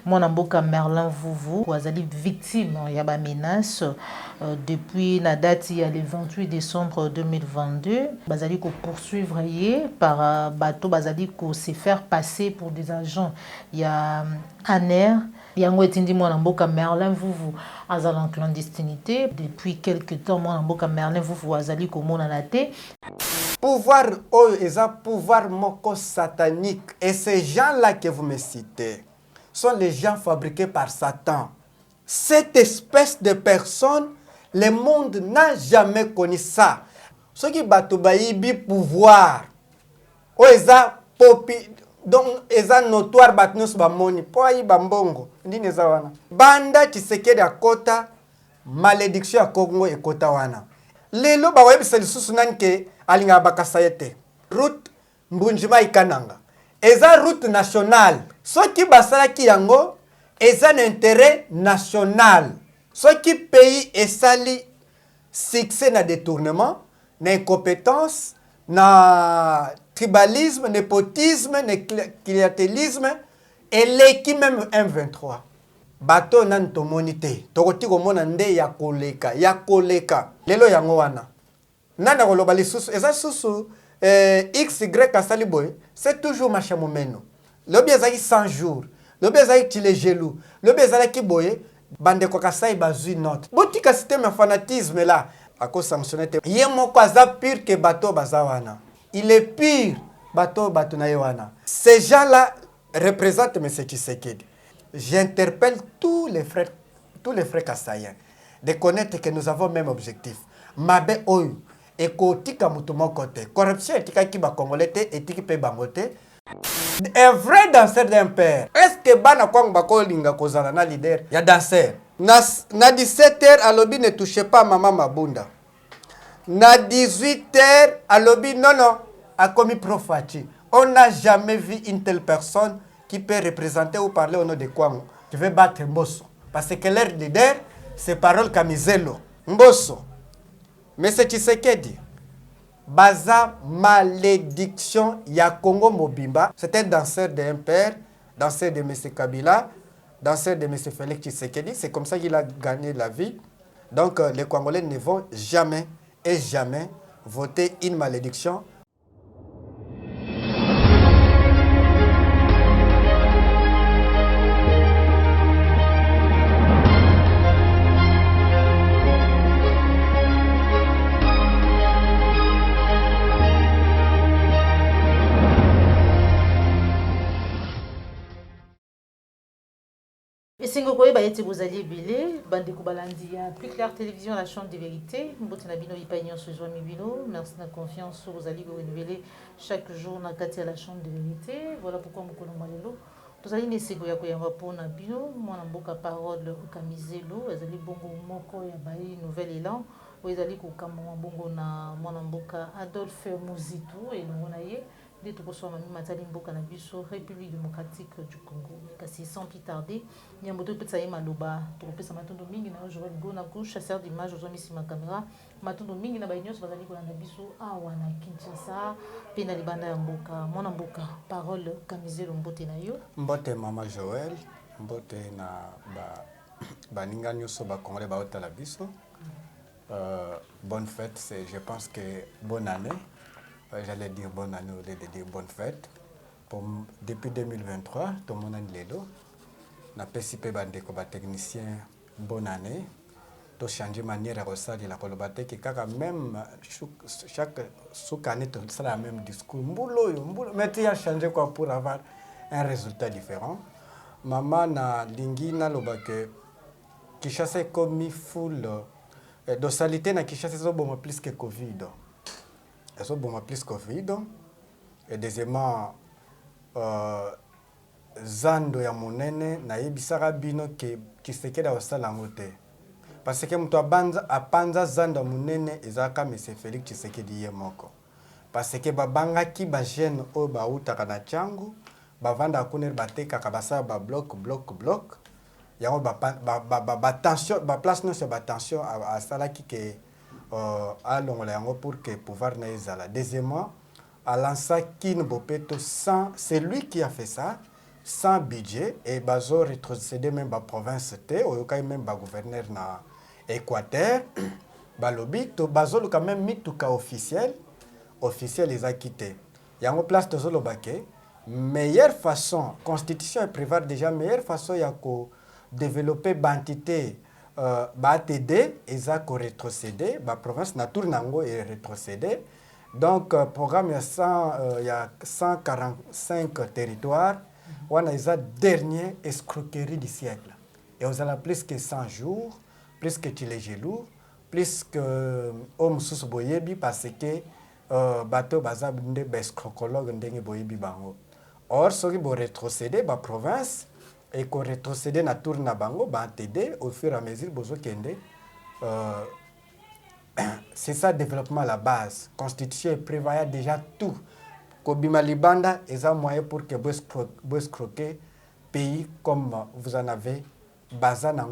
Mon mboka Merlin Vuvu azali victime ya ba menace depuis la date il y a le 28 décembre 2022 bazali ko poursuivre par bateau bazali ko se faire passer pour des agents il y a ANER yango etindi mwana mboka Merlin Vuvu azali en clandestinité depuis quelque temps. Mwana mboka Merlin Vuvu azali komona na te pouvoir oyo eza pouvoir moko satanique, et ces gens-là que vous me citez sont les gens fabriqués par Satan. Cette espèce de personne, le monde n'a jamais connu ça. Ce qui bato bayibi pouvoir oyo eza popi donc eza notoire bato nyonso bamoni po ayiba mbongo ndini eza wana banda Tshisekedi akota malédiction ya Congo ekota wana lelo bakoyebisa lisusu nani ke alinga bakasa ye te. Route Mbunjima Ikananga eza route nationale, soki basalaki yango eza na intérêt national. Soki pays esali succès na détournement, na incompétence, na tribalisme, népotisme, na clientélisme, eleki même M23. Bato nan tomoni te tokoti komona nde ya koleka lelo yango wana nana koloba lisusu eza susu XY asali boy, c'est toujours machin momeno lobi ezaki 100 jours lobi ezaki tile gelou lobi ezaki boye bande ko kasai bazui note botika système ya fanatisme là ako sanctionner te ye moko aza pire que bato bazawana, il est pire bato na yewana. Ces gens là représentent M. Tshisekedi. J'interpelle tous les frères kassaïens de connaître que nous avons le même objectif. Mabe oyo ekotika mutu moko te, corruption etikaki ba congolais te, etiki pe bangote. Un vrai danseur d'un père. Est-ce que bana kwang bako linga kozala na leader ya danseur? Na 17h alobi ne touchez pas maman Mabunda. Na 18h alobi non a commis profati. On n'a jamais vu une telle personne qui peut représenter ou parler au nom de Kwango, qui veut battre Mbosso. Parce que leur leader, c'est parole Kamizelo. Mbosso. Mais c'est Tshisekedi. Baza malédiction ya Congo Mobimba. C'est un danseur d'un père, danseur de M. Kabila, danseur de M. Félix Tshisekedi. C'est comme ça qu'il a gagné la vie. Donc les Congolais ne vont jamais et jamais voter une malédiction. Esengo koyeba ete bozali ebele bandeko balandi ya Plus Clair Télévision, la chaîne de vérité mbote na bino ipai nyonso ezwami bino. Merci na confiance bozali korenouveler chaque jour na kati ya la chaîne de vérité. Voilà pourquoi mokolo malelo tozali na esengo ya koyamba mpona bino mwana mboka Parole Okamizelo ezali bongo moko ya bayi nouvel élan oyo ezali kokamba bongo na mwana mboka Adolphe Muzitu elongo na ye nde tokosoma matali mboka na biso République démocratique du Congo. Kasi sans plus tarder nyambo topesa ye maloba tokopesa matondo mingi na Joël Gona gauche chasseur d'image ozomisi ma caméra matondo mingi na bayi nyonso bazali kolanda biso awa na Kinshasa pe na libanda ya mboka. Mwana mboka Parole Okamizelo mbote na yo. Mbote mama Joël, mbote na baninga nyonso ba Congolais ba otala biso. Bonne fête, je pense que bonne année. J'allais dire bonne année au lieu de dire bonne fête. Depuis 2023, tout le monde est là. On a participé à des techniciens bonne année. Tout changer manière de ressentir la collaboration qui même chaque sous-année c'est la même discours. Mais tu as changé quoi pour avoir un résultat différent. Maman na lingi na loba que Kinshasa est comme full dosalité na Kinshasa c'est bon plus que Covid. Elles sont bon plus Covid. Et deuxièmement, Zando ya monene na yebisaka bino ke Tshisekedi osala ngote. Parce que mtu apanza Zando monene ezaka M. Félix Tshisekedi ye moko. Parce que babangaki ba jeune o ba utaka na changu, bavanda kuner bateka kabasa ba bloc. Yango ba tension, ba place non sur ba tension à salaki ke à l'ongole pour que pouvoir naïzala. Deuxièmement, à l'ansa Kin Bopeto sans, c'est lui qui a fait ça. sans budget et bazo rétrocédé même la province té ou même ba gouverneur na Équateur balobi to bazo quand même mis tout cas officiel les a quittés. Il y a une place de Zolobake. Meilleure façon, constitution et prévoir déjà meilleure façon il y a que développer l'entité BATD et ça qu'on rétrocédé, la province nature nango est rétrocédé. Donc programme il y a 145 territoires. On a les dernière escroquerie du siècle. Et on a plus que 100 jours, plus que Tilégelou, plus que Homme sous Boyebi parce que bateau bazab nde escrocologue ndenge Boyebi bango. Or ce qui va rétrocéder la province et qu'on rétrocéder na tour na bango ba t'aider au fur et à mesure bozo kende. C'est ça le développement à la base. Constitution prévoit déjà tout. Kobima Libanda est un moyen pour que vous escroquez pays comme vous en avez basé dans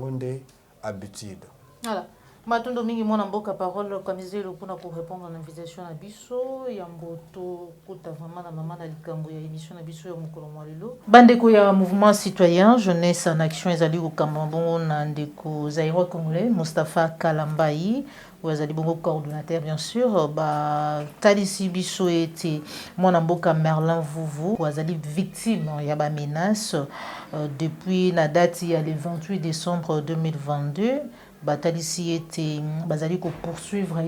habitude. Voilà. Matondo mingi mwana mboka parole comme izelo pour répondre à l'invitation à biso ya mboto kuta vraiment na mama na likambo ya émission na biso ya mukolo mwalelo bandeko ya mouvement citoyen jeunesse en action ezali ko kamambo na ndeko Zaïro Congolais Moustapha Kalambai ou ezali bongo coordonnateur bien sûr ba talisi biso ete mwana mboka Merlin Vuvu ou ezali victime ya ba menace depuis la date ya le 28 décembre 2022. Batalisi était bazali ko poursuivre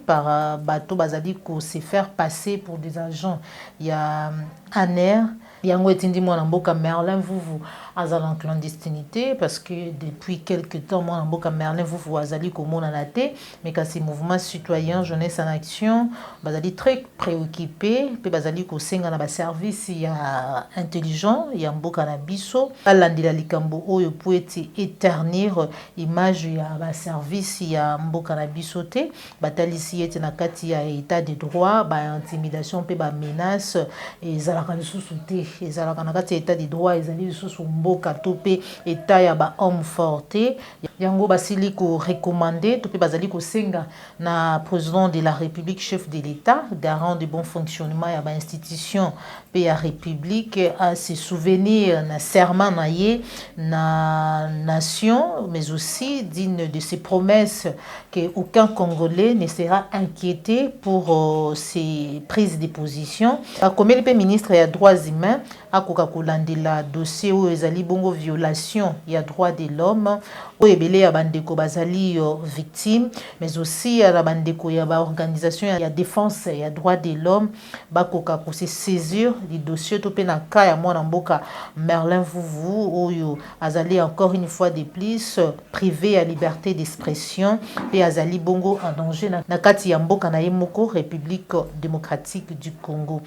par bateau bazali ko se faire passer pour des agents. Il y a Aner yango etindi mwana mboka Merlin Vuvu azali en clandestinité parce que depuis quelques temps mwana mboka Merlin Vuvu azali ko mona na te mais kasi mouvement citoyen jeunesse en action bazali très préoccupé pe bazali ko senga na ba service ya intelligent ya mboka na biso alandila likambo oyo po ete éternir image ya ba service ya mboka na biso te batalisi ete na kati ya état de droit ba intimidation pe ba menace ezalaka lisusu te ezalaka na kati ya état de droit ezali lisusu mboka to pe état ya ba homme forte yango basili ko recommander to pe bazali ko senga na président de la République chef de l'État garant de bon fonctionnement ya ba institution pe ya République à se souvenir na serment na ye na nation mais aussi digne de ses promesses que aucun Congolais ne sera inquiété pour ses prises de position. Comme le ministre des droits humains a kolandela dossier où ezali bongo violation ya droits de l'homme ou ebele ya bandeko bazali victime mais aussi la bandeko ya ba organisation ya défense ya droits de l'homme bakoka ko se saisir du dossier to pe na ka ya mwana mboka Merlin Vuvu oyo azali encore une fois de plus privé à liberté d'expression et azali bongo en danger na kati ya mboka na ye moko République démocratique du Congo.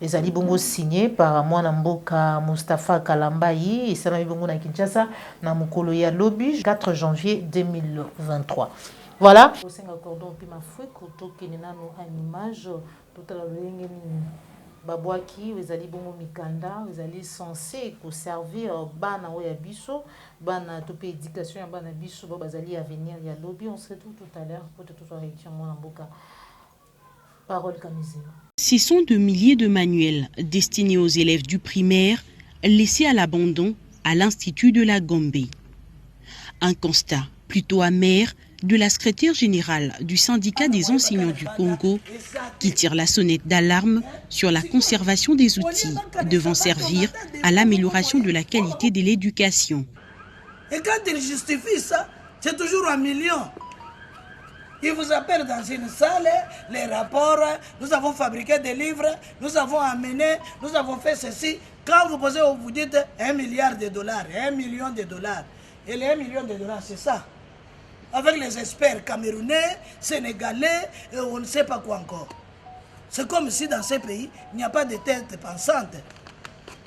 Les ali bongo signé par mwana mboka Moustapha Kalambai et salami bongo na Kinshasa na mukolo ya lobi 4 janvier 2023. Voilà. Au sein cordon puis ma fouille koto kenena no une image total lenge babwaki ezali bongo mikanda ezali censé ko servir bana oya biso bana to pe éducation ya bana biso bazali avenir ya lobi on se retrouve tout à l'heure pour toute réaction mwana mboka. Parole Kamizé. Ce sont de milliers de manuels destinés aux élèves du primaire laissés à l'abandon à l'Institut de la Gombe. Un constat plutôt amer de la secrétaire générale du syndicat des enseignants du Congo qui tire la sonnette d'alarme sur la conservation des outils devant servir à l'amélioration de la qualité de l'éducation. Et quand il justifie ça, c'est toujours 1 million. Ils vous appellent dans une salle, les rapports, nous avons fabriqué des livres, nous avons amené, nous avons fait ceci. Quand vous posez, vous dites 1 milliard de dollars, 1 million de dollars. Et les 1 million de dollars, c'est ça. Avec les experts camerounais, sénégalais, et on ne sait pas quoi encore. C'est comme si dans ces pays, il n'y a pas de tête pensante.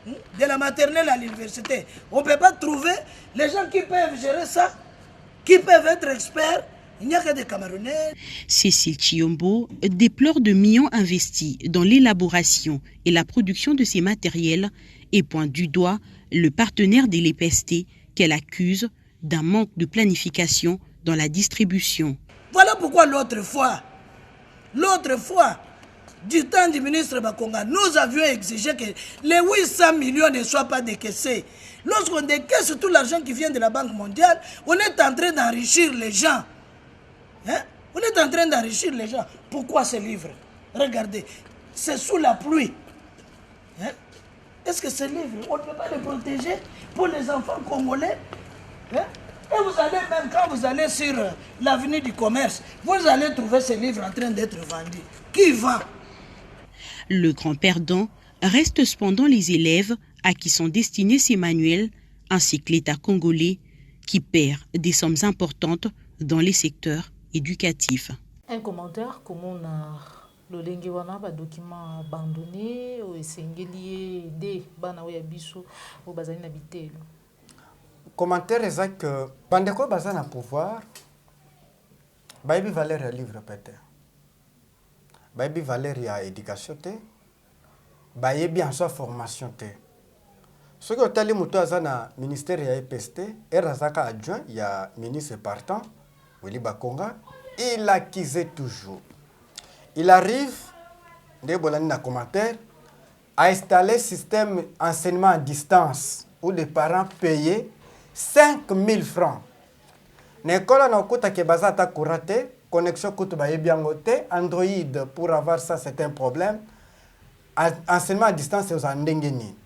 De la maternelle à l'université, on ne peut pas trouver les gens qui peuvent gérer ça, qui peuvent être experts. Il n'y a que des Camerounais. Cécile Chiombo déplore de millions investis dans l'élaboration et la production de ces matériels et pointe du doigt le partenaire de l'EPST qu'elle accuse d'un manque de planification dans la distribution. Voilà pourquoi l'autre fois, du temps du ministre Bakonga, nous avions exigé que les 800 millions ne soient pas décaissés. Lorsqu'on décaisse tout l'argent qui vient de la Banque mondiale, on est en train d'enrichir les gens. Hein? On est en train d'enrichir les gens. Pourquoi ce livre? Regardez, c'est sous la pluie. Hein? Est-ce que ce livre, on ne peut pas le protéger pour les enfants congolais? Hein? Et vous allez même, quand vous allez sur l'avenue du commerce, vous allez trouver ce livre en train d'être vendu. Qui vend? Le grand perdant reste cependant les élèves à qui sont destinés ces manuels, ainsi que l'État congolais qui perd des sommes importantes dans les secteurs éducatifs. Un commentaire, comment on a le lengewana ba document abandonné ou esengeli de bana oya biso au bazali na bitelo. Commentaire est que bandeko bazana pouvoir baibi valeur ya livre peut-être. Baibi valeur ya éducation te. Baibi en soi formation te. Ce que tali muto azana ministère ya EPST, erazaka adjoint ya ministre partant Willy Bakonga, il accusait toujours. Il arrive, na commentaire, à installer système enseignement à distance où les parents payaient 5 000 francs. L'école n'a pas de bazata kurate, connexion coûte bien Android pour avoir ça c'est un problème. Enseignement à distance c'est aux andengeni.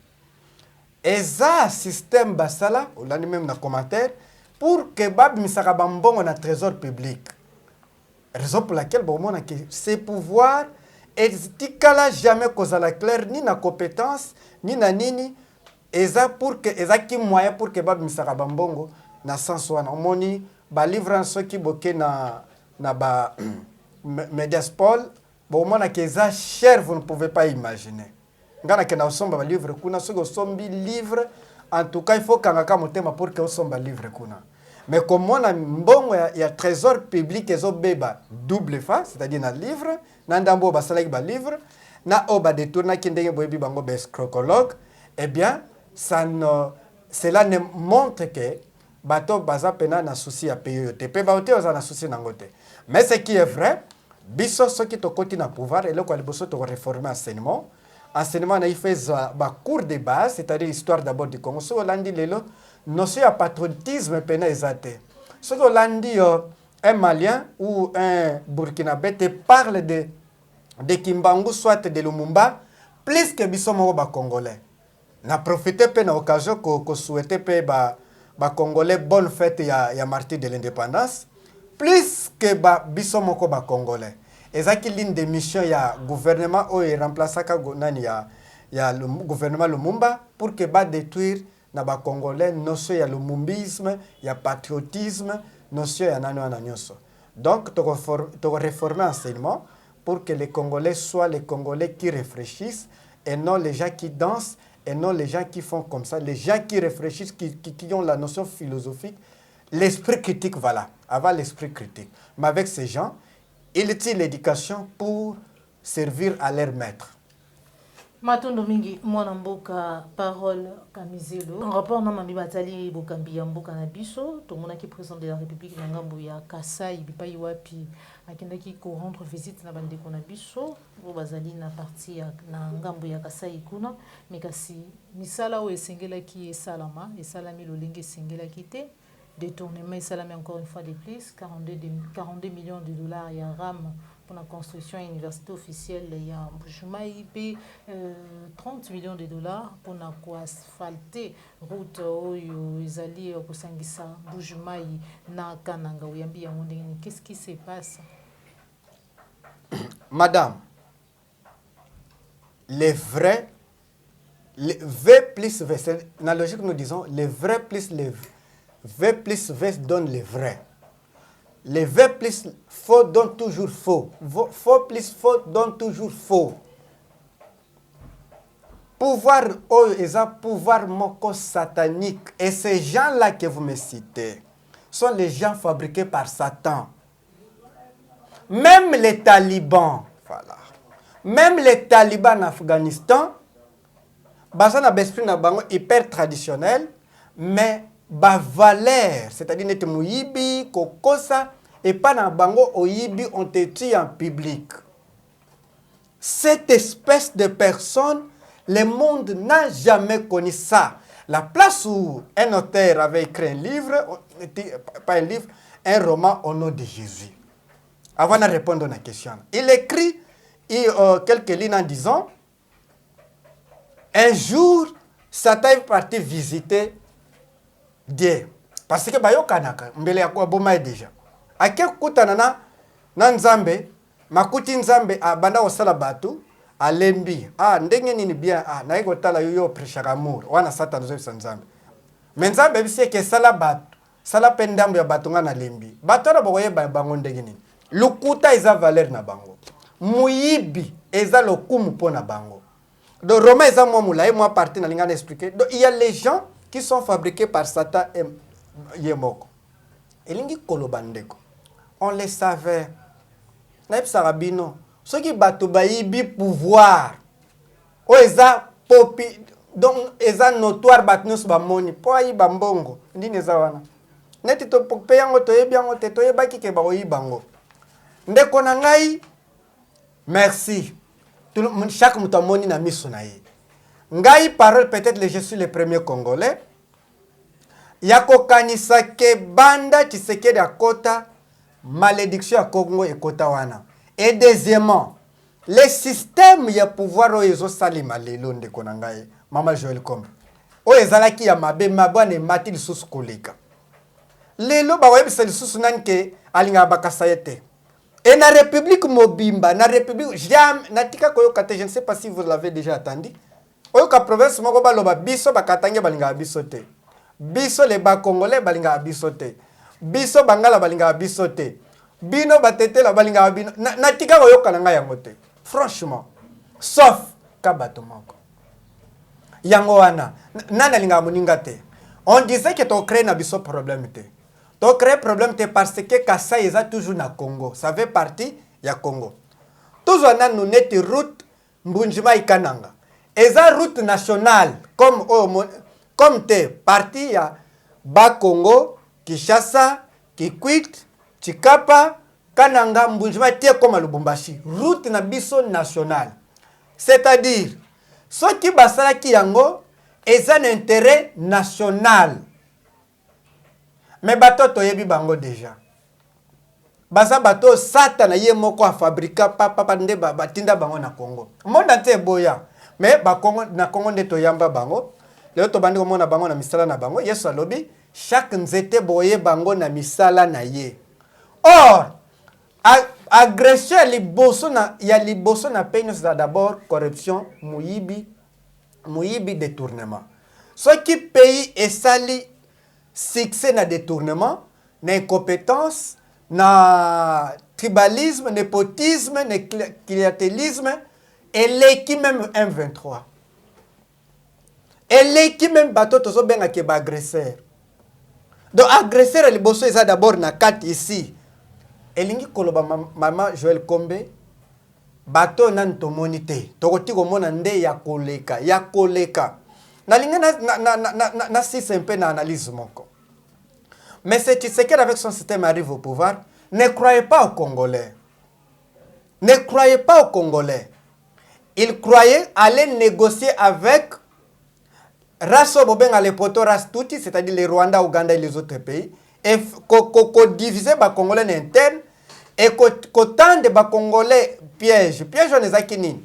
Et ça système basala, on l'a même dans commentaire, pour que bab misaka bambongo na trésor public. Raison pour laquelle ces pouvoirs etikala jamais kozala clair ni na compétence ni na nini eza pour que eza ki moyen pour que bab misaka bambongo na sens wana omoni ba livre soki boke na ba Mediaspol bomona que eza cher, vous ne pouvez pas imaginer. Ngana ke na osomba ba livre kuna soki osombi livre en tout cas il faut kangaka motema pour que osomba livre kuna. Mais comme on a bon, il y a trésor public et beba double face, c'est-à-dire dans le livre, dans le basalek ba livre, na oba détourna qui ndenge boebi bango bescrocologue, eh bien, cela ne montre que bato baza pena na souci à payer te pe baote oza na souci nangote. Mais ce qui est vrai, biso ce qui to koti na pouvoir et le quoi biso to réformer enseignement. Enseignement na fait ba cours de base, c'est-à-dire l'histoire d'abord du Congo. So landi lelo notion de patriotisme pena ezate. Ce que l'on dit, un Malien ou un Burkinabé te parle de Kimbangu, soit de Lumumba, plus que Bissomo ba Congolais. Na profité pena occasion que souhaiter pe ba Congolais bonne fête ya martyr de l'indépendance, plus que ba Bissomo ba Congolais. Et ça qui l'une des missions ya gouvernement ou remplacer ya le gouvernement Lumumba pour que ba détruire na ba Congolais notion ya lumumbisme, ya patriotisme, notion ya nano nyonso. Donc to réformer enseignement pour que les Congolais soient les Congolais qui réfléchissent et non les gens qui dansent et non les gens qui font comme ça, les gens qui réfléchissent, qui ont la notion philosophique, l'esprit critique, voilà, avoir l'esprit critique. Mais avec ces gens, ils utilisent l'éducation pour servir à leur maître. Matondo mingi mwana mboka parole Kamizelo en rapport na mami batali bokambi ya mboka na biso tomona ki président de la République na ngambo ya Kasai bipai wapi akendaki ko rendre visite na bandeko na biso bo bazali na partie na ngambo ya Kasai kuna mikasi misala o esengelaki esalama esalami lolenge esengelaki te détournement esalami encore une fois de plus 42 millions de dollars ya RAM pour la construction de l'université officielle, il y a Mbujumaï, 30 millions de dollars pour asphalter route Izali Kusangisa, Mbujumaï, na Kananga, Uyambi, qu'est-ce qui se passe? Madame, les vrais, les V plus V, c'est la logique nous disons, les vrais plus les V plus V donnent les vrais. Les V plus faux donnent toujours faux. Faux plus faux donnent toujours faux. Pouvoir, pouvoir moko satanique. Et ces gens-là que vous me citez sont les gens fabriqués par Satan. Même les talibans, voilà. Même les talibans en Afghanistan, basana besprit na bango hyper traditionnel, mais ba valeur, c'est-à-dire nete muyibi, kokosa, et pas na bango oyibi on te tue en public. Cette espèce de personne, le monde n'a jamais connu ça. La place où un auteur avait écrit un livre, pas un livre, un roman au nom de Jésus. Avant de répondre à la question, il écrit quelques lignes en disant, un jour, Satan est parti visiter Dieu. Parce que bayo kanaka, mbele ya kwa boma déjà. Ake kutanana na nzambe, makuti nzambe abanda osala batu, alembi. Ndenge nini bien, na iko tala yoyo prêchaka amour. Wana Satan zo nzambe. Mais nzambe bisi ke sala batu, sala pendambo ya batu nga na lembi. Batu na boye bango ndenge nini. Lukuta eza valeur na bango. Muyibi eza lokumu po na bango. Donc Romain eza moi moulaye, moi parti na linga expliquer. Donc il y a les gens qui sont fabriqués par Satan et Yemoko. Elingi kolobandeko. On les savait. Naïb Sarabino. Ceux qui battent baïbi pouvoir. O eza popi. Donc eza notoire batnus bamoni. Po ayi bambongo. Ndine eza wana. Neti to peyango toyebiango te toyebaki ke ba oyibango. Ndeko na ngai. Merci. Chaque moutamoni na miso na ye. Ngai parole peut-être je suis le premier Congolais. Yako kanisa ke banda Tshisekedi akota malédiction à Congo et kota wana. Et deuxièmement, le système ya pouvoir oyezo salima lelo ndeko na ngai. Mama Joël Kombe. Oyezalaki ya mabe mabwane mati lisusu koleka. Lelo ba webisa lisusu nanke alinga bakasayete. Et na République Mobimba, na République jamais natika koyoka te, je ne sais pas si vous l'avez déjà attendu. Oyoka province moko baloba biso bakatange balinga biso te. Biso le ba congolais balinga biso te. Biso bangala balinga biso te. Bino batete la balinga bino. Natika koyoka na nga yango te. Franchement, sauf kabato moko. Yango wana nana linga muninga te. On disait que to créer na biso problème te. Donc, créer problème parce que Kassai est toujours na Congo. Ça fait partie du Congo. Toujours nous net route Mbunjima Ikananga. Et ça route nationale comme te parti ya Bas Congo, Kinshasa, Kikwit, Chikapa, Kananga, Mbunjima tie comme Lubumbashi. Route na biso nationale. C'est-à-dire ce qui basala ki yango est un intérêt national. Mais bateau toyebi bango déjà. Basa bateau sata na ye moko a fabrika papa nde batinda bango na Congo. Monde ante boya. Mais ba Congo na Congo nde toyamba bango. Leo to bandi ko mona bango na misala na bango. Yesu alobi chaque nzete boye bango na misala na ye. Or agression ya liboso na peine c'est d'abord corruption, muyibi détournement. Ce qui pays est sali succès na détournement, na incompétence, na tribalisme, népotisme, na clientélisme, et l'équipe même M23. Et l'équipe même bateau tozo benga ke ba agresseur. Donc agresseur le bosso eza d'abord na 4 ici. Elingi koloba maman Joël Kombe bateau nan to monité. Tokoti ko mona nde ya koleka. Nalinga na six un peu na analyse moko. Mais c'est Tshisekedi avec son système arrive au pouvoir, ne croyez pas aux Congolais. Ne croyez pas aux Congolais. Il croyait aller négocier avec Rasso Bobenga les poto Rastuti, c'est-à-dire les Rwanda, Ouganda et les autres pays, et diviser les Congolais internes et qu'autant de Congolais pièges on les a kinini.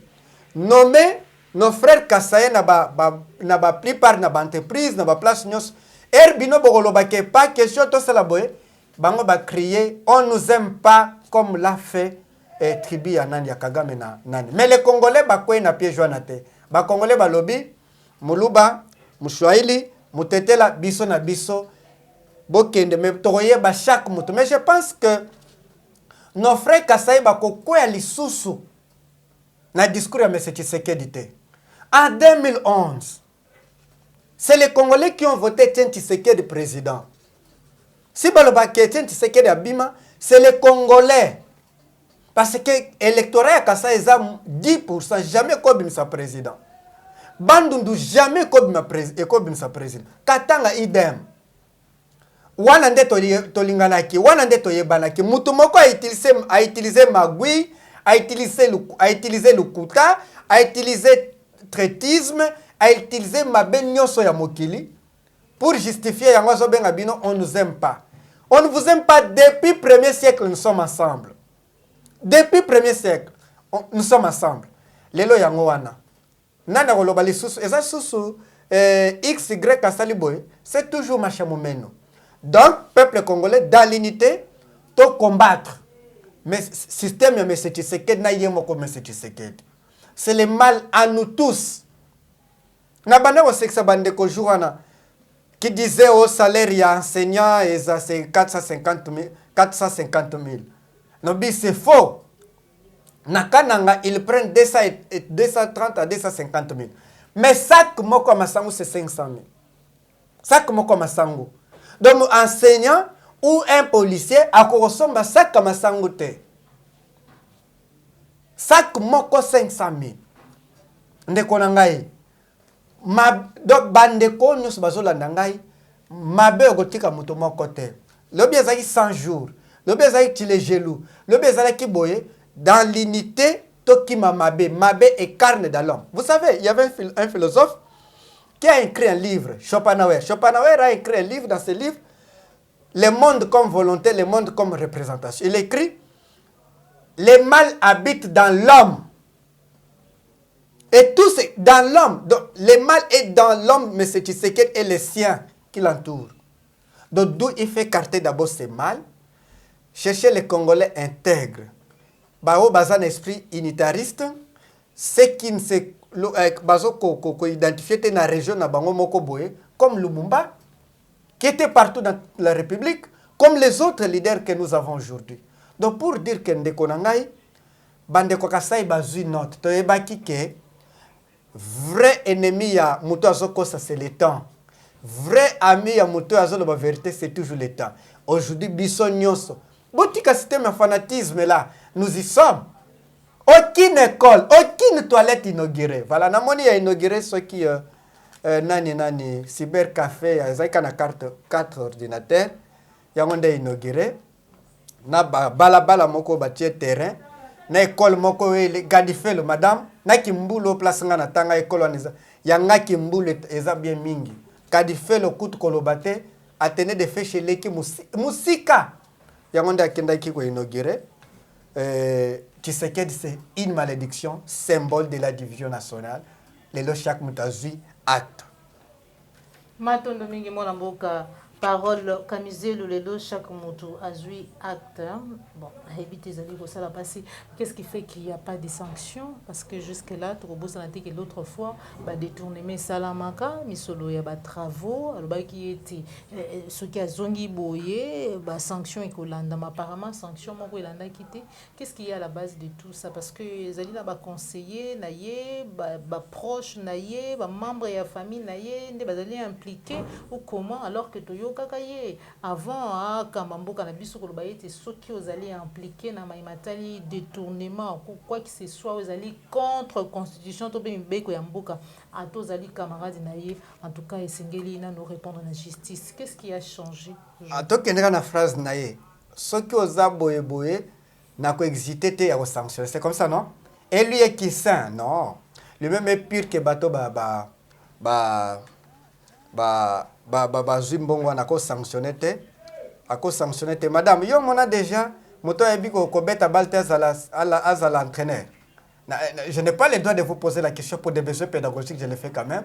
Nommer nos frères Kassaye na ba plupart na ba entreprise na ba place nyos erbino bogoloba ke pas question to sala boye bango ba crier on nous aime pas comme l'a fait tribu ya nani ya Kagame na nani. Mais les Congolais ba kwe na piège wana te. Ba Congolais ba lobi muluba mushwaili mutetela biso na biso bokende me toye ba chaque mutu. Mais je pense que nos frères Kassaye ba kokwe lisusu na discours ya M. Tshisekedi te. En 2011, c'est les Congolais qui ont voté Tshisekedi président. Si baloba ke Tshisekedi abima, c'est les Congolais. Parce que l'électorat à Kassa est 10%, jamais comme sa président. Bandundu jamais comme sa président. Katanga idem. Wanande tolinganaki, wanande toyebanaki. Mutumoko a utilisé Magui, a utilisé le kuta, a utilisé traitisme, a utilisé mabe nyonso ya mokili pour justifier yango zo benga bino on nous aime pas. On ne vous aime pas depuis le 1er siècle, nous sommes ensemble. Depuis le 1er siècle, nous sommes ensemble. Lelo yango wana. Nana koloba lisusu, eza susu X, Y, asali boy, c'est toujours machamomeno. Donc, peuple congolais, dans l'unité, to combattre. Mais système ya Mese Tshisekedi na yemoko Mese Tshisekedi. C'est le mal à nous tous. Na bande ko sexa bande ko jourana qui disait au salaire ya enseignant et ça c'est 450 000. Non, c'est faux. Nakananga, ils prennent 230 à 250 000. Mais sac moko masango c'est 500 000. Sac moko masango. Donc enseignant ou un policier a korosomba sac masango te. Sac moko 500 000. Ndeko nangai. Donc bandeko nyos bazolanda ngai mabe okotika moto moko te. Lobi ezaki 100 jours. Lobi ezaki ti les gelou. Lobi ezaki boye dans l'unité tokima mabe et carne de l'homme. Vous savez, il y avait un philosophe qui a écrit un livre, Schopenhauer. Schopenhauer a écrit un livre, dans ce livre, Le monde comme volonté, le monde comme représentation. Il écrit, le mal habite dans l'homme. Et tout c'est dans l'homme. Donc, le mal est dans l'homme, mais c'est Tshisekedi et les siens qui l'entourent. Donc, d'où il fait écarter d'abord ce mal, chercher les Congolais intègres. Bao bazan esprit unitariste, ce qui ne se bazo ko identifié dans la région na bango moko boye, comme Lumumba, qui était partout dans la République, comme les autres leaders que nous avons aujourd'hui. Donc pour dire que ndeko nangai, bandeko kasai bazui note, to ebaki ke vrai ennemi ya muto azokosa c'est le temps. Vrai ami ya muto azoloba vérité c'est toujours le temps. Aujourd'hui biso nyonso. Botika système de fanatisme là, nous y sommes. Aucune école, aucune toilette inaugurée. Voilà, namoni a inauguré ce qui nani cybercafé, ezaka na 4 ordinateurs. Yango nde inauguré. Na balabala moko batie terrain. Na école moko ele gadifelo madame, na kimbulo place nga na tanga école wana. Yanga kimbulo eza bien mingi. Gadifelo kutu kolobate, atene de fait chez leki musika. Yangonde akenda kiko inauguré. Tshisekedi c'est une malédiction, symbole de la division nationale. Lelo chaque mutazui acte. Matondo mingi mona mboka parole Kamizelu lelo chaque mutu azui acte. Bon, habiter zali ko sala passer. Qu'est-ce qui fait qu'il n'y a pas de sanctions parce que jusque là Trobo santé que l'autre fois ba détournement salamaka misolo ya ba travaux aloba qui était ce qui a zongi boyé ba sanction ekolanda apparemment sanction moko elanda quitté. Qu'est-ce qu'il y a à la base de tout ça parce que zali na ba conseiller na ye ba proche na ye ba membre ya famille na ye nde bazali impliqué ou comment alors que toyo kakaye avant kamamboka na biso koloba ete soki ozali impliqué na maimatali détournement ou quoi que ce soit ozali contre constitution to be mbeko ya mboka ato zali camarade na ye en tout cas esengeli na nous répondre na justice. Qu'est-ce qui a changé ato kendeka na phrase na ye soki oza boye na ko exiter te ya ko sanctionner c'est comme ça non et lui est qui saint non lui même est pire que bato zimbongo na ko sanctionner te ako sanctionner te madame yo mona déjà moto yebi ko beta balte azala entraîneur. Je n'ai pas le droit de vous poser la question pour des besoins pédagogiques, je le fais quand même.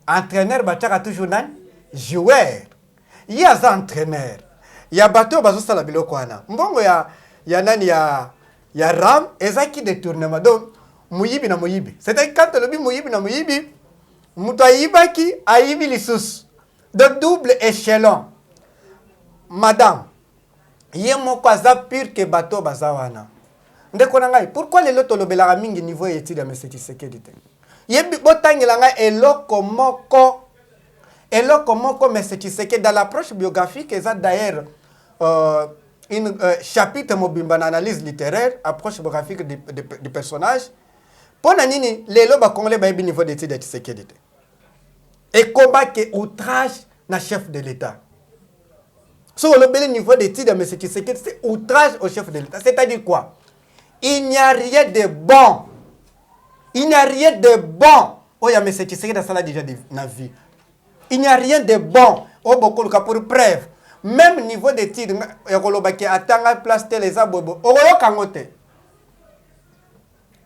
Entraîneur bataka toujours nan joueur. Il y a un entraîneur. Il y a bateau bazo sala biloko wana. Mbongo ya nani ya ram ezaki détournement. Donc muyibi na muyibi. C'est-à-dire quand le bi muyibi na muyibi muto ayibaki ayibi lisusu. De double échelon. Madame, yé moko aza pire que bateau bazawana. Ndeko nangai, pourquoi les loto lobelaka mingi niveau étude ya Mese Tshisekedi te? Yebi botangela nga eloko moko Mese Tshisekedi dans l'approche biographique eza d'ailleurs une chapitre mobimba na analyse littéraire, approche biographique du personnage. Pona nini lelo ba congolais ba yebi niveau d'étude ya Tshisekedi te? Et combat que outrage na chef de l'État. Sur le bel niveau d'études de M. Tshisekedi, c'est outrage au chef de l'État. C'est-à-dire quoi? Il n'y a rien de bon. Il n'y a rien de bon. Oh, il y a monsieur qui dans ça déjà dans la vie. Il n'y a rien de bon. Oh, beaucoup de cas pour preuve. Même niveau d'études, il y a qui attend place télé les abobo. Oh, il y a kangote.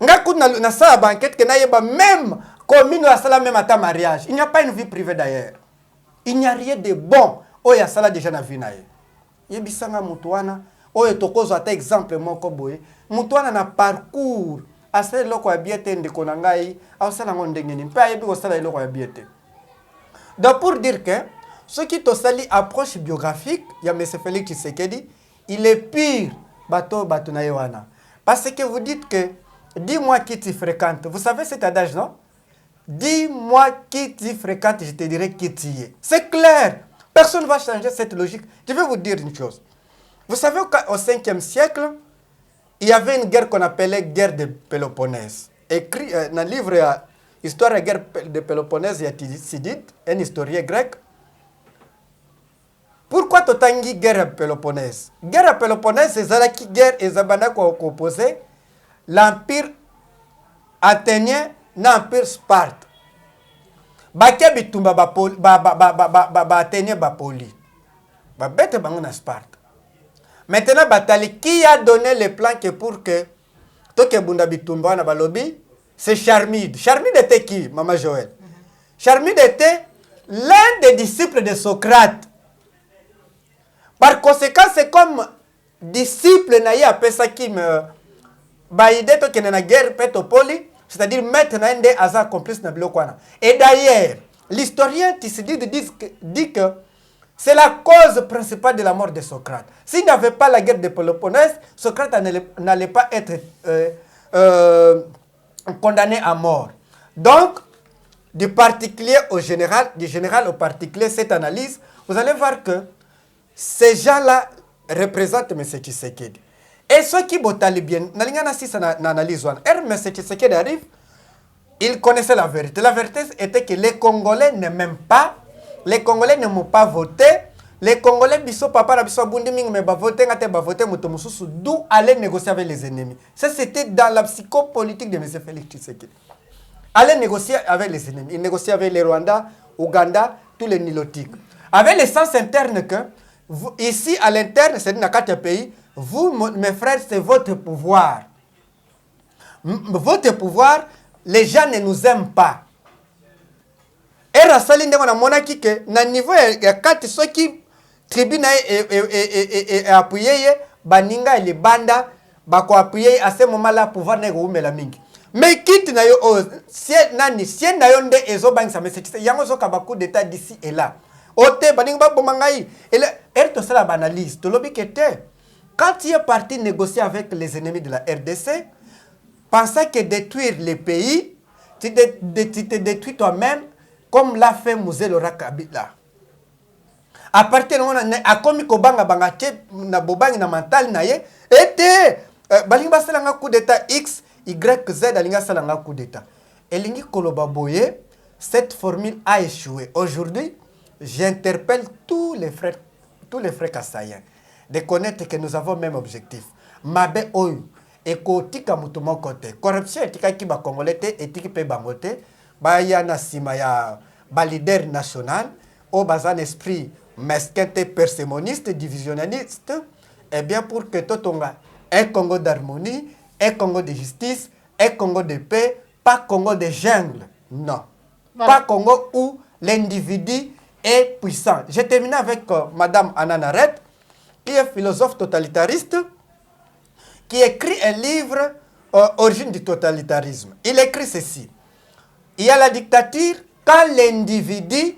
Na sa banquette que na même commune à ça même à ta mariage. Il n'y a pas une vie privée d'ailleurs. Il n'y a rien de bon. Oh, il y a ça déjà dans la vie naie. Yebisanga mutuana. Oh, et tokozo ata exemple moko boye. Mutuana na parcours. Asa loko ya biete ndeko na ngai. Asala ngo ndenge ni. Mpa yebi ko sala loko ya biete. Donc pour dire que ce qui te sali approche biographique, il y a M. Félix Tshisekedi, il est pire bateau na yoana. Parce que vous dites que dis-moi qui tu fréquentes. Vous savez cet adage, non? Dis-moi qui tu fréquentes, je te dirai qui tu es. C'est clair. Personne ne va changer cette logique. Je vais vous dire une chose. Vous savez qu'au 5e siècle, il y avait une guerre qu'on appelait guerre de Péloponnèse. Écrit dans le livre Histoire de la guerre de Péloponnèse, il y a Thucydide, un historien grec. Pourquoi Totangi guerre à Péloponnèse? Guerre à Péloponnèse, c'est la guerre et Zabana qui ont opposé l'empire athénien à l'empire Sparte. Bakia bitumba athénien bapoli. Babete bango Sparte. Maintenant, Batali, qui a donné le plan que pour que Toke Bunda bitumba na balobi? C'est Charmide. Charmide était qui, Maman Joël? Charmide était l'un des disciples de Socrate. Par conséquent, c'est comme disciple naïe appelle ça qui me baïde to kene na guerre petopoli, c'est-à-dire mettre na ende asa complice na blokwana. Et d'ailleurs, l'historien Thucydide dit que c'est la cause principale de la mort de Socrate. S'il n'y avait pas la guerre de Péloponnèse, Socrate n'allait pas être condamné à mort. Donc, du particulier au général, du général au particulier, cette analyse, vous allez voir que ces gens-là représentent M. Tshisekedi. Et ceux qui botali bien, n'analyse M. Tshisekedi arrive, il connaissait la vérité. La vérité était que les Congolais ne m'aiment pas, les Congolais ne m'ont pas voté, les Congolais biso papa na biso bundi mingi me ba voter ngate ba voter muto mususu d'où aller négocier avec les ennemis. Ça c'était dans la psychopolitique de M. Félix Tshisekedi. Aller négocier avec les ennemis. Il négociait avec les Rwandais, Ouganda, tous les nilotiques. Avec les sens internes que vous, ici à l'interne, c'est dans 4 pays, vous mes frères, c'est votre pouvoir. Votre pouvoir, les gens ne nous aiment pas. Et rasali ndeko na monaki que na niveau ya 4 ceux qui tribune et appuyer baninga et les banda bako appuyer à ce moment là pouvoir nego umela mingi. Mais quitte na yo si nani si na yo nde ezo bangisa mais c'est yango zo kabaku d'état d'ici et là. Ote baninga bomangai et to sala banalise to lobi kete quand tu es parti négocier avec les ennemis de la RDC pensant que détruire les pays tu te détruis toi-même comme l'a fait Mouzé Laurent Kabila. À partir de là, à comme Kobanga Bangache, na bobangi na mental na ye, était balinga salanga coup d'état X, Y, Z, alinga salanga coup d'état. Et lingi koloba boye, cette formule a échoué. Aujourd'hui, j'interpelle tous les frères kassaïens de connaître que nous avons le même objectif. Mabe oyu, et kotika mutumo côté. Corruption etika ki ba congolais et tiki pe bangote. Ba ya na sima ya ba leader national au bazan esprit mesquin persémoniste divisionnaliste et bien pour que totonga un Congo d'harmonie, un Congo de justice, un Congo de paix, pas Congo de jungle. Non. Voilà. Pas Congo où l'individu est puissant. Je termine avec madame Anna Naret qui est philosophe totalitariste qui écrit un livre Origine du totalitarisme. Il écrit ceci. Il y a la dictature quand l'individu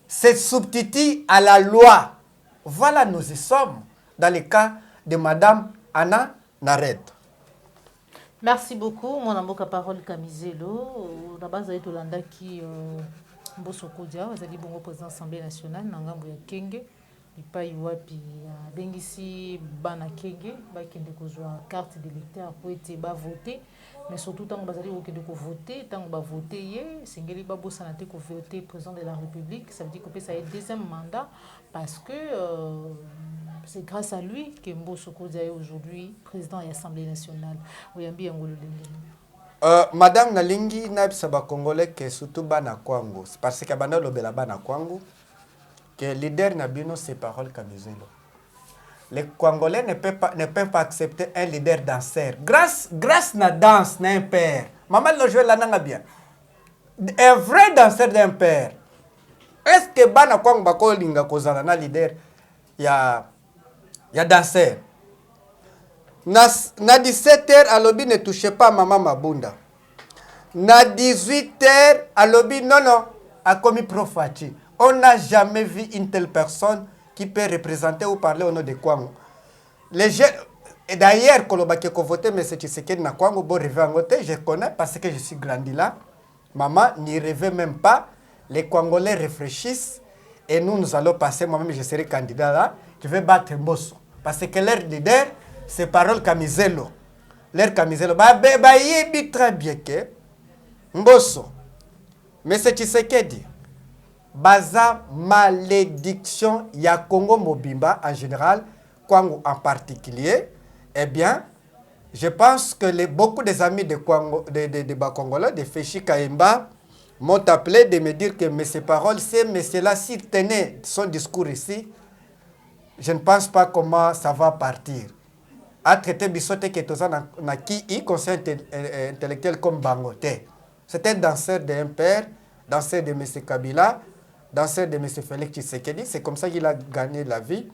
se substitue à la loi. Voilà, nous y sommes dans le cas de Madame Anna Naret. Merci beaucoup. Mon amboka parole Kamizelo. Na base de Tolanda qui Mbosokodia, vous avez bon président de l'Assemblée nationale, Nangambo ya Kenge. Ipa iwapi bengisi bana Kenge, ba kende kozwa carte d'électeur pour être ba voter. Mais surtout, tant que vous allez voter, tant que vous votez, c'est que vous allez voter président de la République. Ça veut dire que ça a un deuxième mandat parce que C'est grâce à lui que Mbosso Kodia est aujourd'hui président de l'Assemblée nationale. Madame Nalingi Nabsaba Congolais que surtout Bana Kwango. Parce que Bana Lobela Bana Kwango, que leader Nabino ses paroles Kamizelo. Les Congolais ne peuvent pas accepter un leader danseur. Grâce na danse, n'a un père. Maman le joué là n'a bien. Un vrai danseur d'un père. Est-ce que Bana Kwango Bako Linga Kozala na leader ya danseur? Na 17h à l'obi ne touchez pas Maman Mabunda. Na 18h à l'obi non, a commis Profati. On n'a jamais vu une telle personne qui peut représenter ou parler au nom de Kwango. Les jeunes, et d'ailleurs, Kolobake Kovote, mais c'est Tshisekedi na Kwango, bon rêver en côté, je connais parce que je suis grandi là. Maman n'y rêvait même pas. Les Congolais réfléchissent et nous allons passer, moi-même je serai candidat là, je vais battre Mbosso. Parce que leur leader, c'est parole Kamizelo. Leur Kamizelo, il très bien que Mbosso. Mais c'est Tshisekedi. Baza malédiction ya Congo Mobimba en général, Kwango en particulier, eh bien, je pense que beaucoup des amis de Kwango, de Bakongolais, de Féchi Kaimba, m'ont appelé de me dire que ces paroles, ces messieurs-là, s'ils tenaient son discours ici, je ne pense pas comment ça va partir. À traiter Bissote Ketoza na qui conseil intellectuel comme Bangote. C'est un danseur d'un père, danseur de M. Kabila, danseur de M. Félix Tshisekedi. C'est comme ça qu'il a gagné la vie.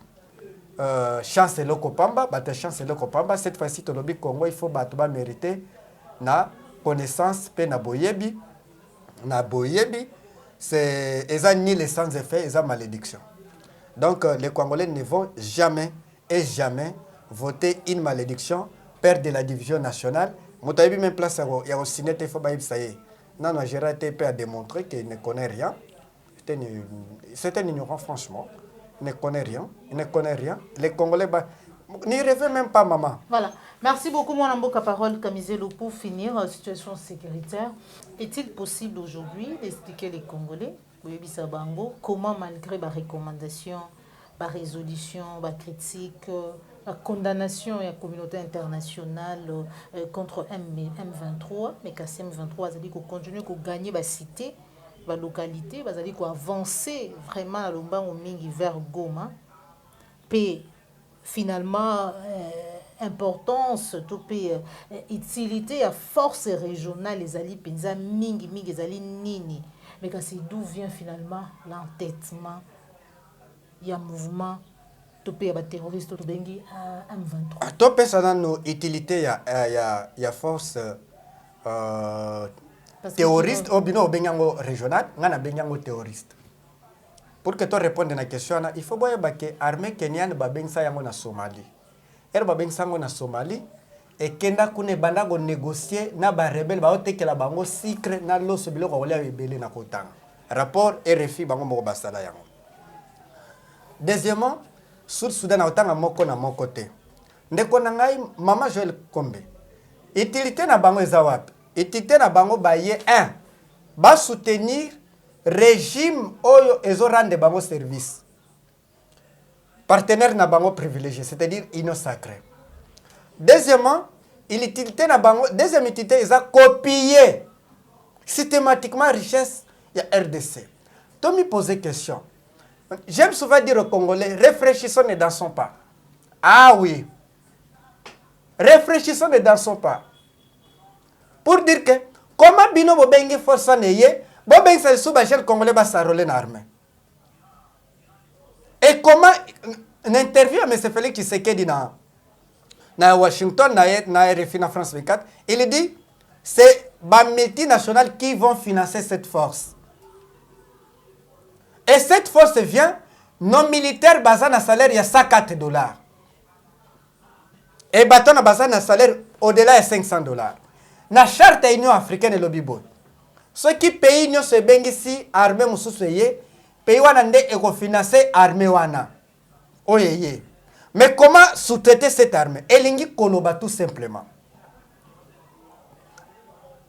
Chancelo Kopamba, Chancelo Kopamba. Cette fois-ci, au lobby Congo, il faut mériter na connaissance, pe na boyebi. Na boyebi, c'est ni les sans effet, et malédiction. Donc, les Congolais ne vont jamais et jamais voter une malédiction, perdre de la division nationale. Moutaïbi même place à Rossinet, il faut pas ça y est. Non, Gérard TP a démontré qu'il ne connaît rien. C'est un ignorant, franchement. Il ne connaît rien. Il ne connaît rien. Les Congolais, n'y rêvez même pas, maman. Voilà. Merci beaucoup, mon amboka parole, Kamizelo. Pour finir, situation sécuritaire. Est-il possible aujourd'hui d'expliquer les Congolais, comment, malgré les recommandations, les résolutions, les critiques, la condamnation et la communauté internationale contre M23, mais qu'à M23, c'est-à-dire qu'on continue à gagner la cité, la localité, c'est-à-dire qu'on avance vraiment à l'ombango mingi vers Goma, puis finalement importance, utilité à force régionale, les alliés penza mingi les alliés nini, mais c'est d'où vient finalement l'entêtement, il y a un mouvement. Topé à terroriste to bengi M23. Topé ça dans nos utilités y a force terroriste au bino bengango régional ngana bengango terroriste. Pour que tu répondes à la question, il faut voir que l'armée kenyane ba bengsa yango na Somalie. Elle ba bengsa yango na Somalie et kenda kune banda go négocier na ba rebelle ba otekela bango sikre na loso biloko olia ebele na kotanga. Rapport RFI bango moko basala yango. Deuxièmement, Sud Soudan a autant à mon côté. Ndeko na ngai Mama Joël Kombe. Utilité na bango ezawap. Utilité na bango baye 1. Ba soutenir régime oyo ezo rendre bango service. Partenaire na bango privilégié, c'est-à-dire ino sacré. Deuxièmement, utilité na bango, deuxième utilité eza copier systématiquement richesse ya RDC. Tu me poses question. J'aime souvent dire aux Congolais, réfléchissons ne dansons pas. Ah oui. Réfléchissons ne dansons pas. Pour dire que, comment bino bobengi force neye, bobengi sa sous bachel Congolais ba s'enrôler dans l'armée. Et comment, une interview à M. Félix Tshisekedi na Washington, na RFI, na France 24, il dit, c'est les multinationales qui vont financer cette force. Et cette force vient, nos militaires basés un salaire, il y a $104. Et bâton basé un salaire au-delà de $500. La charte de l'Union africaine et le Bibo. Ceux qui payent nous se bengent ici, armée moussousseye, pays wanande et financer armée wana. Oyeye. Mais comment sous-traiter cette armée? Elingi Koloba tout simplement.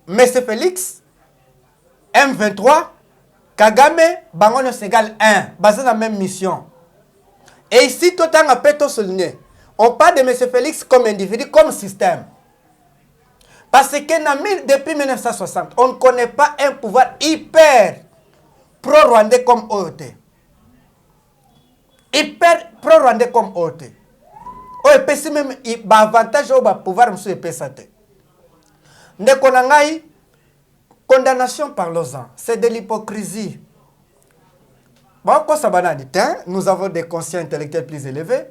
Monsieur Félix, M23, Kagame, Bangono Ségal 1, basé dans la même mission. Et ici, tout le temps, on peut souligner. On parle de M. Félix comme individu, comme système. Parce que depuis 1960, on ne connaît pas un pouvoir hyper pro-rwandais comme OET. Hyper pro-rwandais comme OET. OET, même avantage au pouvoir, M. Epesate. Ndekonangai, condamnation par l'OSAN, c'est de l'hypocrisie. Bon, quoi ça va nous avons des conscients intellectuels plus élevés.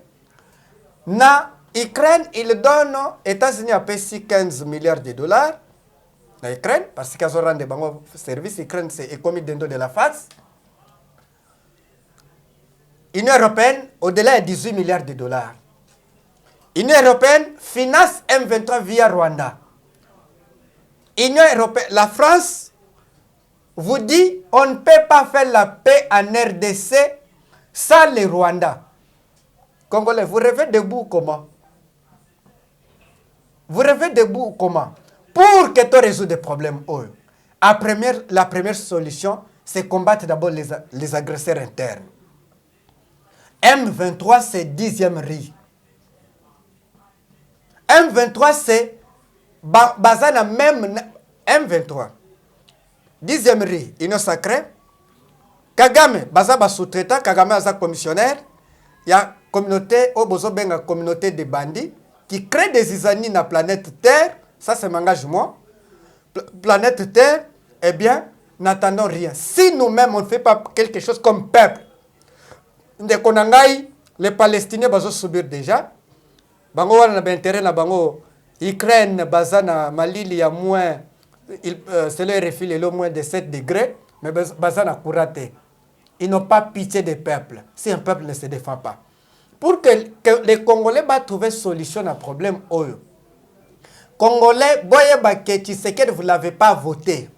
Na Ukraine, il donne États-Unis à payer 15 milliards de dollars. Na Ukraine, parce qu'ils ont rendu des services. Ukraine, c'est économique de la face. Union européenne, au-delà de 18 milliards de dollars. Union européenne finance M23 via Rwanda. Union européenne, la France vous dit on ne peut pas faire la paix en RDC sans le Rwanda. Congolais, vous rêvez debout comment? Vous rêvez debout comment? Pour que tu résoudes des problèmes, la première solution, c'est combattre d'abord les agresseurs internes. M23, c'est 10e riz. M23, c'est Bazana même M23. 10e riz, Union sacrée. Kagame, Bazaba sous-traitant, Kagame Aza commissionnaire. Il y a communauté, Obozobenga communauté de bandits qui crée des isanies dans la planète Terre. Ça, c'est mon engagement. Planète Terre, eh bien, n'attendons rien. Si nous-mêmes, on ne fait pas quelque chose comme peuple, les Palestiniens vont subir déjà. Bango wana na intérêt na bango Ukraine bazana Malili ya moins c'est le refil le moins de 7 degrés mais bazana kurate. Ils n'ont pas pitié des peuples. Si un peuple ne se défend pas. Pour que les Congolais va trouver solution à problème oyo. Congolais boye bake Tshisekedi vous l'avez pas voté.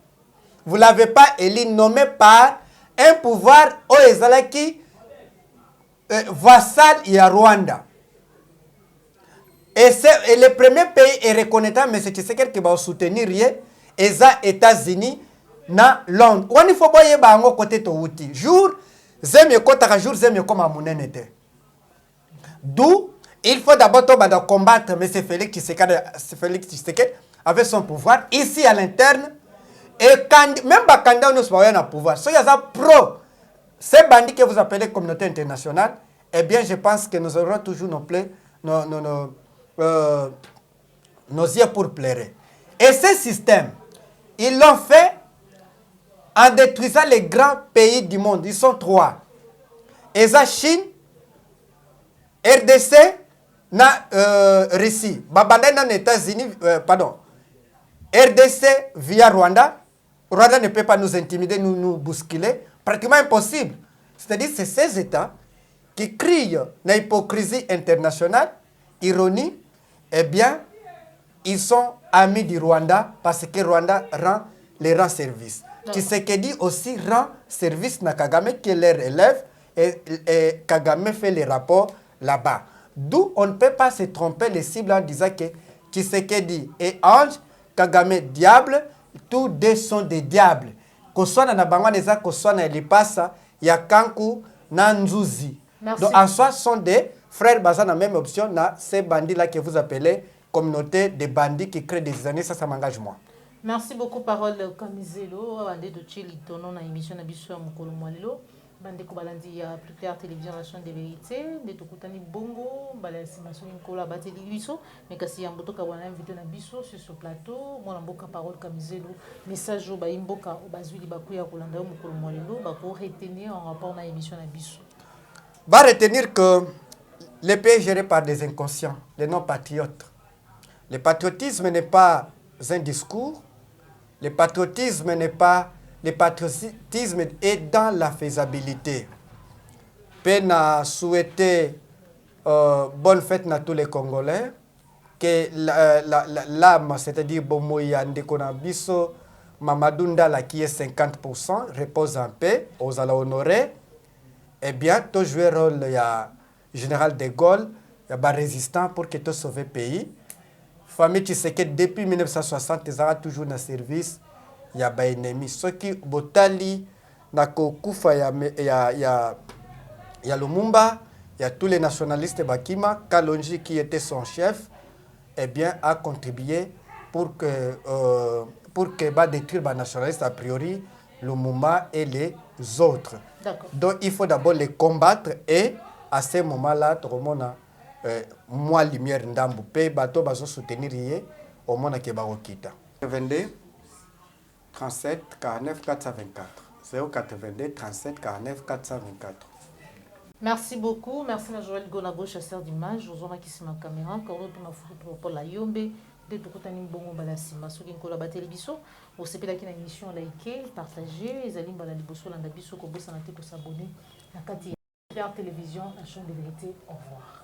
Vous l'avez pas élu nommé par un pouvoir oyezalaki vassal à Rwanda. Et le premier pays est reconnaissant, mais c'est Tshisekedi qui va soutenir les États-Unis na Londres. On il faut boyer bango côté to wuti. Jour zemi kota jour zemi comme amunenete. D'où il faut d'abord combattre M. Félix Tshisekedi avec son pouvoir ici à l'interne et même quand on est au pouvoir. So yaza pro ces bandits que vous appelez communauté internationale, eh bien je pense que nous aurons toujours nos yeux pour pleurer. Et ce système, ils l'ont fait en détruisant les grands pays du monde. Ils sont 3. ESA Chine, RDC, Russie. Babanda dans les États-Unis, pardon. RDC via Rwanda. Rwanda ne peut pas nous intimider, nous bousculer. Pratiquement impossible. C'est-à-dire que c'est ces États qui crient l'hypocrisie internationale, ironie, eh bien, ils sont amis du Rwanda parce que Rwanda les rend service. Tshisekedi aussi rend service à Kagame qui est leur élève et Kagame fait les rapports là-bas. D'où on ne peut pas se tromper les cibles en disant que Tshisekedi est ange, Kagame diable, tous deux sont des diables. Koswana na bangwaneza, Koswana Elipasa, Yakanku, Nanzuzi. Donc en soi, ce sont des frères basés dans la même option, ces bandits-là que vous appelez communauté de bandits qui créent des années, ça m'engage moi. Merci beaucoup, parole Kamizelo. Bande de Chili, ton nom à l'émission Nabissu Mukolo Mwalilo. Bande Kobalandi à Plus Clair Télévision, la chaîne des vérités. De Tokutani Bongo, Balassimation Nkola Bateli Luiso. Mais kasi Yamboto Kawana invité Nabiso sur ce plateau. Moi, Namboka parole Kamizelo. Message au Baimboka, au Bazuli Bakuya Kolanda Mukolo Mwalilo. Bako retenir en rapport à l'émission Nabiso. Va retenir que le pays est géré par des inconscients, les non-patriotes. Le patriotisme n'est pas un discours. Le patriotisme est dans la faisabilité. Peine à souhaiter bonne fête à tous les Congolais. Que l'âme, c'est-à-dire Bomoya Ndekonabiso, Mamadou Ndala qui est 50%, repose en paix, aux allons honorer. Eh bien, tu joues le rôle, il y a général de Gaulle, il y a des résistants pour que tu sauves le pays. Famille Tshisekedi, depuis 1960, ils ont toujours dans service, il y a des ennemis. Ceux qui Botali, Nako Kufa, il y a Lumumba, Il y a tous les nationalistes Bakima, Kalonji qui était son chef, eh bien, a contribué pour que va détruire les nationalistes a priori, Lumumba et les autres. Donc il faut d'abord les combattre et à ce moment-là, tout le monde moi lumière ndambu pe bato bazo soutenir yé au monde qui ba okita. 22 37 49 424 082 37 49 424. Merci beaucoup. Merci à Joël Gonago, chasseur d'images. Vous avez qui ma caméra. Quand pour la Yombe, de tout côté bon balasima. Ceux qui collabent à télévision, vous savez là qui a une émission liker, partager. Les alim balali bosso landa biso ko bossa na te ko s'abonner. La Télévision, la chaîne de vérité. Au revoir.